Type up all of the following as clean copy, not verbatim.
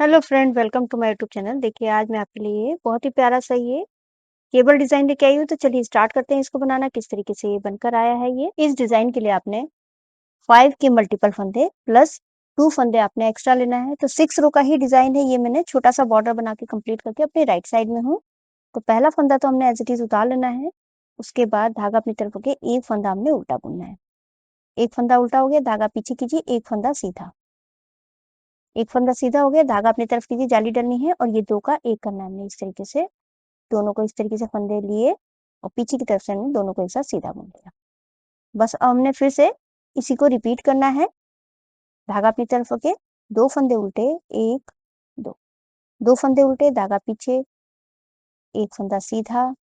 Hello friend, welcome to my YouTube channel. देखिए, आज मैं आपके लिए बहुत ही प्यारा सा ये केबल डिज़ाइन लेके आई हूँ। तो चलिए स्टार्ट करते हैं इसको बनाना, किस तरीके से ये बनकर आया है ये। इस डिज़ाइन के लिए आपने 5 के मल्टीपल फंदे प्लस 2 फंदे आपने एक्स्ट्रा लेना है। तो 6 रो का ही डिज़ाइन है ये। मैंने छोटा-सा बॉर्डर बना के कंप्लीट करके अपने राइट साइड में हूँ। तो पहला फंदा तो हमने एज़ इट इज़ उतार लेना है। उसके बाद धागा अपनी तरफ होके एक फंदा हमने उल्टा बुनना है। एक फंदा उल्टा हो गया, धागा पीछे कीजिए, एक फंदा सीधा। एक फंदा सीधा हो गया, धागा अपनी तरफ कीजिए, जाली डलनी है और ये 2 का 1 करना है हमने। इस तरीके से दोनों को इस तरीके से फंदे लिए और पीछे की तरफ से हमने दोनों को एक साथ सीधा बुन लिया। बस अब हमने फिर से इसी को रिपीट करना है। धागा अपनी तरफ होके 2 फंदे उल्टे, 1 2 2 फंदे उल्टे, धागा पीछे, एक फंदा सीधा,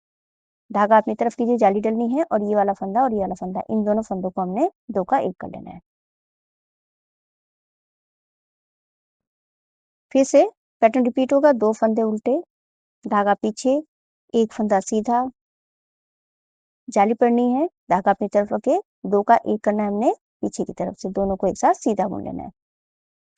धागा अपनी तरफ कीजिए, जाली डलनी है और ये वाला फंदा और ये वाला फंदा, इन दोनों फंदों को हमने 2 का 1 कर लेना है। फिर से पैटर्न रिपीट होगा। 2 फंदे उल्टे, धागा पीछे, एक फंदा सीधा, जाली पड़नी है, धागा अपनी तरफ रखे, 2 का 1 करना है हमने पीछे की तरफ से, दोनों को एक साथ सीधा बुन लेना है।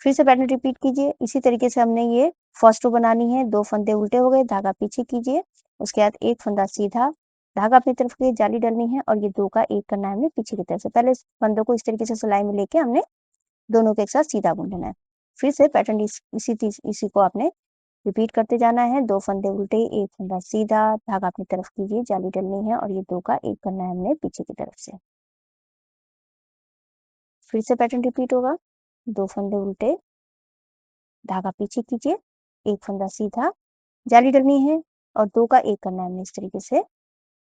फिर से पैटर्न रिपीट कीजिए। इसी तरीके से हमने ये फर्स्ट रो बनानी है। 2 फंदे उल्टे हो गए, धागा पीछे कीजिए, उसके बाद एक फंदा सीधा, धागा अपनी तरफ की जाली डलनी है और ये 2 का 1 करना है हमने पीछे की तरफ से। पहले इस फंदों को इस तरीके से सिलाई में लेके हमने दोनों को एक साथ सीधा बुन लेना है। फिर से पैटर्न इसी को आपने रिपीट करते जाना है। 2 फंदे उल्टे, एक फंदा सीधा, धागा अपनी तरफ कीजिए, जाली डलनी है और ये 2 का 1 करना है हमने पीछे की तरफ से। फिर से पैटर्न रिपीट होगा। 2 फंदे उल्टे, धागा पीछे कीजिए, एक फंदा सीधा, जाली डलनी है और 2 का 1 करना है हमने इस तरीके से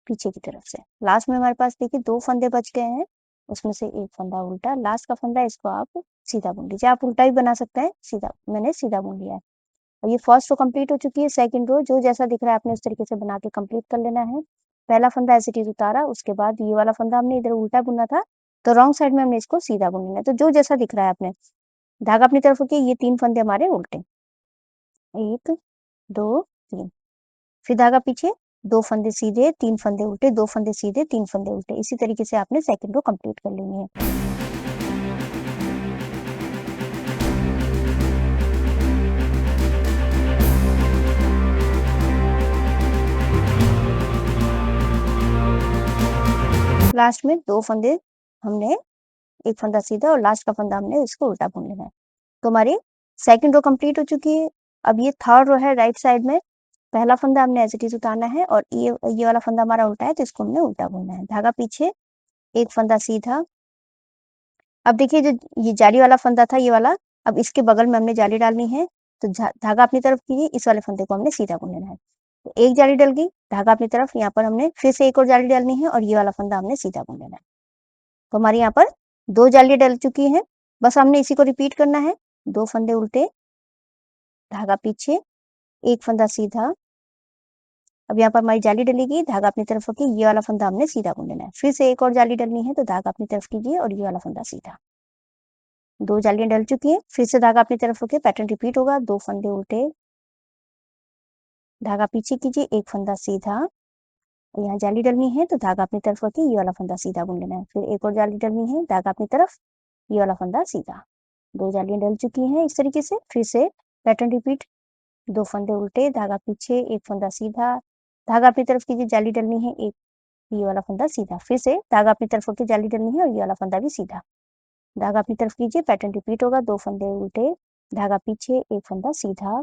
पीछे की तरफ से। लास्ट में हमारे पास देखिए 2 फंदे बच गए हैं, उसमें से एक फंदा उल्टा, लास्ट का फंदा इसको आप सीधा बुन लीजिए। आप उल्टा भी बना सकते हैं, सीधा मैंने सीधा बुन लिया है। और ये फर्स्ट रो कंप्लीट हो चुकी है। सेकंड रो जो जैसा दिख रहा है आपने उस तरीके से बना के कंप्लीट कर लेना है। पहला फंदा एज इट इज उतारा, उसके बाद ये वाला फंदा हमने इधर उल्टा बुना था, तो रॉन्ग साइड में हमने इसको सीधा बुन लेना है। तो जो जैसा दिख रहा है आपने, धागा अपनी तरफ होके ये 3 फंदे हमारे उल्टे, 1 2 3, फिर धागा पीछे, 2 फंदे सीधे, 3 फंदे उल्टे, 2 फंदे सीधे, 3 फंदे उल्टे। इसी तरीके से आपने सेकंड रो कंप्लीट कर लेनी है। लास्ट में 2 फंदे हमने, एक फंदा सीधा और लास्ट का फंदा हमने इसको उल्टा बुन लेना है। तो हमारी सेकंड रो कंप्लीट हो चुकी है। अब ये थर्ड रो है राइट साइड में। पहला फंदा हमने एज इट इज उतारना है और ये वाला फंदा हमारा उल्टा है, तो इसको हमने उल्टा बुनना है। धागा पीछे, एक फंदा सीधा। अब देखिए जो ये जाली वाला फंदा था ये वाला, अब इसके बगल में हमने जाली डालनी है। तो धागा अपनी तरफ कीजिए, इस वाले फंदे को हमने सीधा बुन लेना है। तो एक जाली डल गई, धागा अपनी तरफ, यहाँ पर हमने फिर से एक और जाली डालनी है और ये वाला फंदा हमने सीधा बुन लेना है। तो हमारे यहाँ पर 2 जाली डल चुकी हैं। बस हमने इसी को रिपीट करना है। 2 फंदे उल्टे, धागा पीछे, एक फंदा सीधा। अब यहाँ पर हमारी जाली डलेगी, धागा अपनी तरफ होके ये वाला फंदा हमने सीधा बुन लेना है। फिर से एक और जाली डलनी है, तो धागा अपनी तरफ कीजिए और ये वाला फंदा सीधा। 2 जालियाँ डल चुकी हैं। फिर से धागा अपनी तरफ होके पैटर्न रिपीट होगा। 2 फंदे उल्टे, धागा पीछे कीजिए, एक फंदा सीधा। यहाँ जाली डलनी है, तो धागा अपनी तरफ होके ये वाला फंदा सीधा बुन लेना है। फिर एक और जाली डलनी है, धागा अपनी तरफ, ये वाला फंदा सीधा। 2 जालियाँ डल चुकी हैं इस तरीके से। फिर से पैटर्न रिपीट। 2 फंदे उल्टे, धागा पीछे, एक फंदा सीधा, धागा अपनी तरफ कीजिए, जाली डलनी है, एक ये वाला फंदा सीधा। फिर से धागा अपनी तरफ होके जाली डलनी है और ये वाला फंदा भी सीधा। धागा अपनी तरफ कीजिए, पैटर्न रिपीट होगा। 2 फंदे उल्टे, धागा पीछे, एक फंदा सीधा,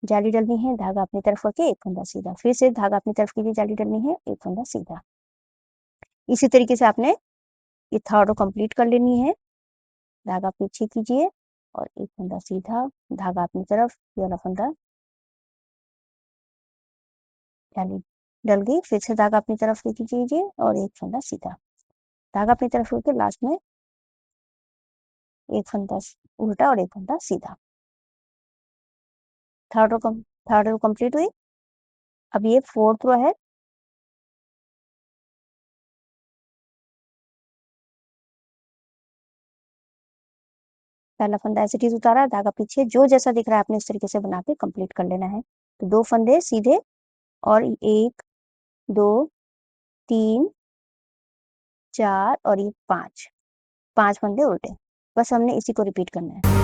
जाली डलनी है, धागा अपनी तरफ होके एक फंदा सीधा। फिर से धागा अपनी तरफ कीजिए, जाली डलनी है, एक फंदा सीधा। इसी तरीके से आपने ये थर्ड रो कंप्लीट कर लेनी है। धागा पीछे कीजिए और एक फंदा सीधा, धागा अपनी तरफ, ये वाला फंदा, जाली डल गई। फिर से धागा अपनी तरफ लेके कीजिए और एक फंदा सीधा, धागा अपनी तरफ लेके लास्ट में एक फंदा उल्टा और एक फंदा सीधा। थर्ड रो कंप्लीट हुई। अब ये फोर्थ रो है। पहला फंदा ऐसे इट उतारा, धागा पीछे, जो जैसा दिख रहा है आपने इस तरीके से बना के कंप्लीट कर लेना है। तो 2 फंदे सीधे और 1 2 3 4 और ये 5 फंदे उल्टे। बस हमने इसी को रिपीट करना है।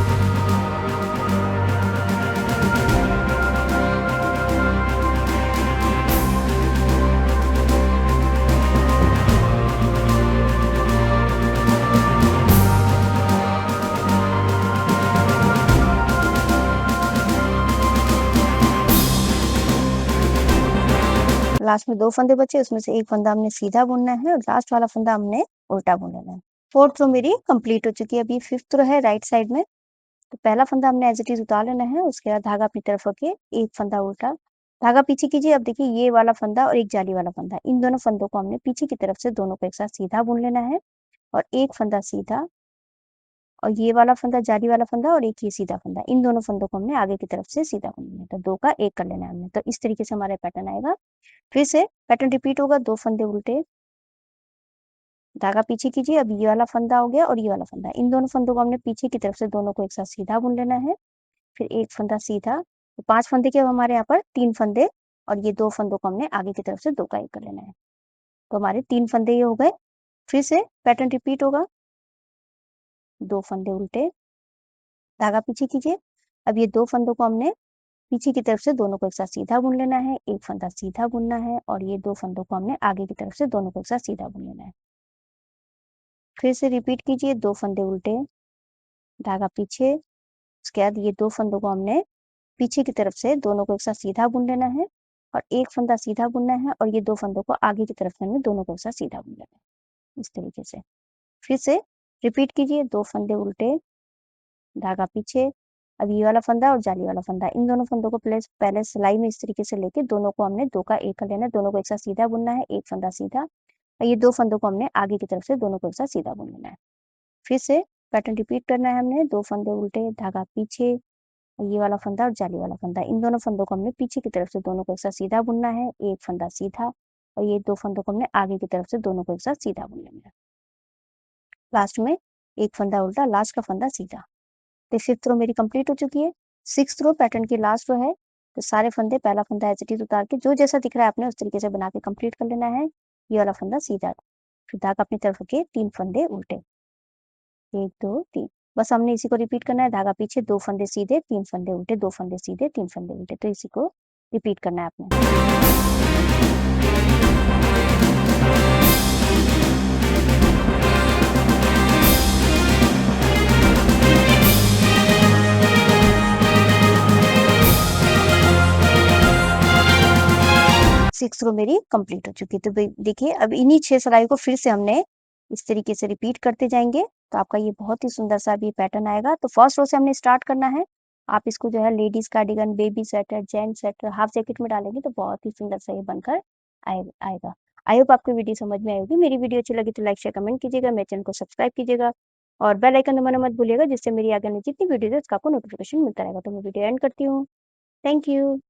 लास्ट में 2 फंदे बचे, उसमें से एक फंदा हमने सीधा बुनना है और लास्ट वाला फंदा हमने उल्टा बुन लेना है। 4th रो मेरी कंप्लीट हो चुकी है। अभी 5th रो है राइट साइड में। तो पहला फंदा हमने एज़ इट इज़ उतार लेना है, उसके बाद धागा अपनी तरफ रखिए, एक फंदा उल्टा, धागा पीछे कीजिए। अब देखिए ये वाला फंदा और एक जाली वाला फंदा, इन दोनों फंदों को हमने पीछे की तरफ से दोनों को एक साथ सीधा बुन लेना है और एक फंदा सीधा और ये वाला फंदा जाली वाला फंदा और एक ये सीधा फंदा, इन दोनों फंदों को हमने आगे की तरफ से सीधा बुन लेना है। तो 2 का 1 कर लेना है हमने। तो इस तरीके से हमारा पैटर्न आएगा। फिर से पैटर्न रिपीट होगा, 2 फंदे उल्टे, धागा पीछे कीजिए। अब ये वाला फंदा हो गया और ये वाला फंदा, इन दोनों फंदों को हमने पीछे की तरफ से दोनों को एक साथ सीधा बुन लेना है। फिर एक फंदा सीधा, तो 5 फंदे के अब हमारे यहाँ पर 3 फंदे और ये 2 फंदों को हमने आगे की तरफ से 2 का 1 कर लेना है। तो हमारे 3 फंदे ये हो गए। फिर से पैटर्न रिपीट होगा, 2 फंदे उल्टे, धागा पीछे कीजिए। अब ये 2 फंदों को हमने पीछे की तरफ से दोनों को एक साथ सीधा बुन लेना है, एक फंदा सीधा बुनना है और ये 2 फंदों को हमने आगे की तरफ से दोनों को एक साथ सीधा बुन लेना है। फिर से रिपीट कीजिए, 2 फंदे उल्टे, धागा पीछे, उसके बाद ये 2 फंदों को हमने पीछे की तरफ से दोनों को एक साथ सीधा बुन लेना है और एक फंदा सीधा बुनना है और ये 2 फंदों को आगे की तरफ से हमने दोनों को एक साथ सीधा बुन लेना है, इस तरीके से। फिर से रिपीट कीजिए, 2 फंदे उल्टे, धागा पीछे, अब ये वाला फंदा और जाली वाला फंदा, इन दोनों फंदों को पहले सिलाई में इस तरीके से लेके दोनों को हमने 2 का 1 कर लेना है, दोनों को एक साथ सीधा बुनना है, एक फंदा सीधा और ये 2 फंदों को हमने आगे की तरफ से दोनों को एक साथ सीधा बुन लेना है। फिर से पैटर्न रिपीट करना है हमने, 2 फंदे उल्टे, धागा पीछे, ये वाला फंदा और जाली वाला फंदा, इन दोनों फंदों को हमने पीछे की तरफ से दोनों को एक साथ सीधा बुनना है, एक फंदा सीधा और ये 2 फंदों को हमने आगे की तरफ से दोनों को एक साथ सीधा बुन लेना है। लास्ट में एक फंदा उल्टा, लास्ट का फंदा सीधा। तो 5th रो मेरी कंप्लीट हो चुकी है। 6th रो पैटर्न की लास्ट रो है। तो सारे फंदे, पहला फंदा एज इट इज उतार के जो जैसा दिख रहा है आपने उस तरीके से बना के कंप्लीट कर लेना है। ये वाला फंदा सीधा, फिर धागा अपनी तरफ के 3 फंदे उल्टे, 1 2 3, बस हमने इसी को रिपीट करना है। धागा पीछे, 2 फंदे सीधे, 3 फंदे उल्टे, 2 फंदे सीधे, 3 फंदे उल्टे, तो इसी को रिपीट करना है आपने। 6 रो मेरी कंप्लीट हो चुकी है। तो देखिए अब इन्हीं 6 सिलाई को फिर से हमने इस तरीके से रिपीट करते जाएंगे, तो आपका ये बहुत ही सुंदर सा भी पैटर्न आएगा। तो फर्स्ट रो से हमने स्टार्ट करना है। आप इसको जो है ladies cardigan, baby sweater, gents sweater, half jacket में डालेंगे तो बहुत ही सुंदर सा ये बनकर आएगा। आई होप आपको वीडियो समझ में आई होगी। मेरी वीडियो अच्छी लगी तो लाइक शेयर कमेंट कीजिएगा, मेरे चैनल को सब्सक्राइब कीजिएगा और बेल आइकन दबाना मत भूलिएगा, जिससे मेरी आगे आने जितनी वीडियो है उसका आपको नोटिफिकेशन मिलता रहेगा। तो मैं वीडियो एंड करती हूँ। Thank you.